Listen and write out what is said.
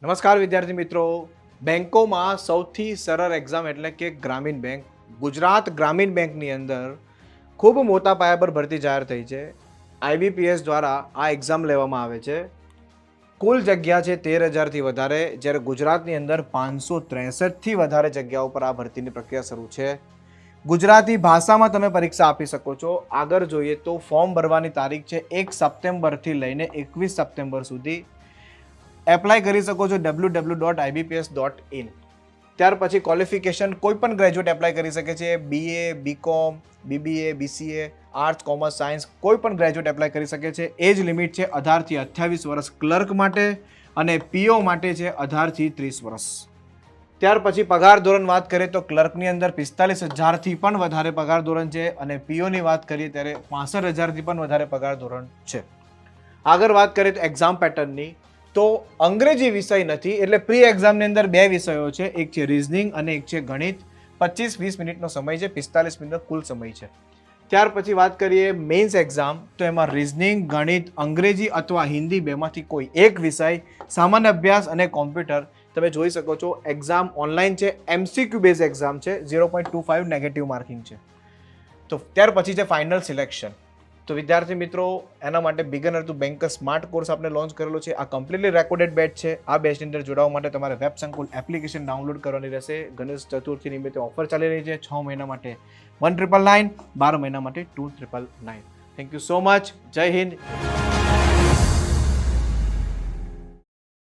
નમસ્કાર વિદ્યાર્થી મિત્રો. બેંકોમાં સૌથી સરળ એક્ઝામ એટલે કે ગ્રામીણ બેંક. ગુજરાત ગ્રામીણ બેંકની અંદર ખૂબ મોટા પાયા પર ભરતી જાહેર થઈ છે. આઈબીપીએસ દ્વારા આ એક્ઝામ લેવામાં આવે છે. કુલ જગ્યા છે 13,000થી વધારે, જ્યારે ગુજરાતની અંદર 563થી વધારે જગ્યાઓ પર આ ભરતીની પ્રક્રિયા શરૂ છે. ગુજરાતી ભાષામાં તમે પરીક્ષા આપી શકો છો. આગળ જોઈએ તો ફોર્મ ભરવાની તારીખ છે 1 સપ્ટેમ્બરથી લઈને 21 સપ્ટેમ્બર સુધી. એપ્લાય કરી શકો છો www.ibps.in. ત્યાર પછી ક્વોલિફિકેશન કોઈ પણ ગ્રેજ્યુએટ એપ્લાય કરી શકે છે. BA, BCom, BBA, BCA, arts, commerce, science કોઈ પણ ગ્રેજ્યુએટ એપ્લાય કરી શકે છે. એજ લિમિટ છે 18થી 28 વર્ષ ક્લર્ક માટે અને પીઓ માટે છે 18થી 30 વર્ષ. ત્યાર પછી પગાર ધોરણ વાત કરીએ તો ક્લર્કની અંદર 45,000થી પણ વધારે પગાર ધોરણ છે અને પીઓની વાત કરીએ ત્યારે 65,000થી પણ વધારે પગાર ધોરણ છે. આગળ વાત કરીએ તો એક્ઝામ પેટર્નની, તો અંગ્રેજી વિષય નથી, એટલે પ્રી એક્ઝામની અંદર બે વિષયો છે, એક છે રિઝનિંગ અને એક છે ગણિત. 25-20 મિનિટનો સમય છે, 45 મિનિટનો કુલ સમય છે. ત્યાર પછી વાત કરીએ મેઇન્સ એક્ઝામ, તો એમાં રિઝનિંગ, ગણિત, અંગ્રેજી અથવા હિન્દી બેમાંથી કોઈ એક વિષય, સામાન્ય અભ્યાસ અને કોમ્પ્યુટર. તમે જોઈ શકો છો એક્ઝામ ઓનલાઈન છે, એમસીક્યુ બેઝ એક્ઝામ છે, 0.25 નેગેટિવ માર્કિંગ છે. તો ત્યાર પછી છે ફાઇનલ સિલેક્શન. તો વિદ્યાર્થી મિત્રો, એના માટે beginner to banker smart course આપણે લોન્ચ કરેલો છે. આ કમ્પ્લીટલી રેકોર્ડેડ બેચ છે. આ બેચની અંદર જોડાવા માટે તમારે વેબ સંકુલ એપ્લિકેશન ડાઉનલોડ કરવાની રહેશે. ગણેશ ચતુર્થી નિમિત્તે ઓફર ચાલી રહી છે. 6 મહિના માટે 1,999, 12 મહિના માટે 2,999. Thank you so much. જય હિન્દ.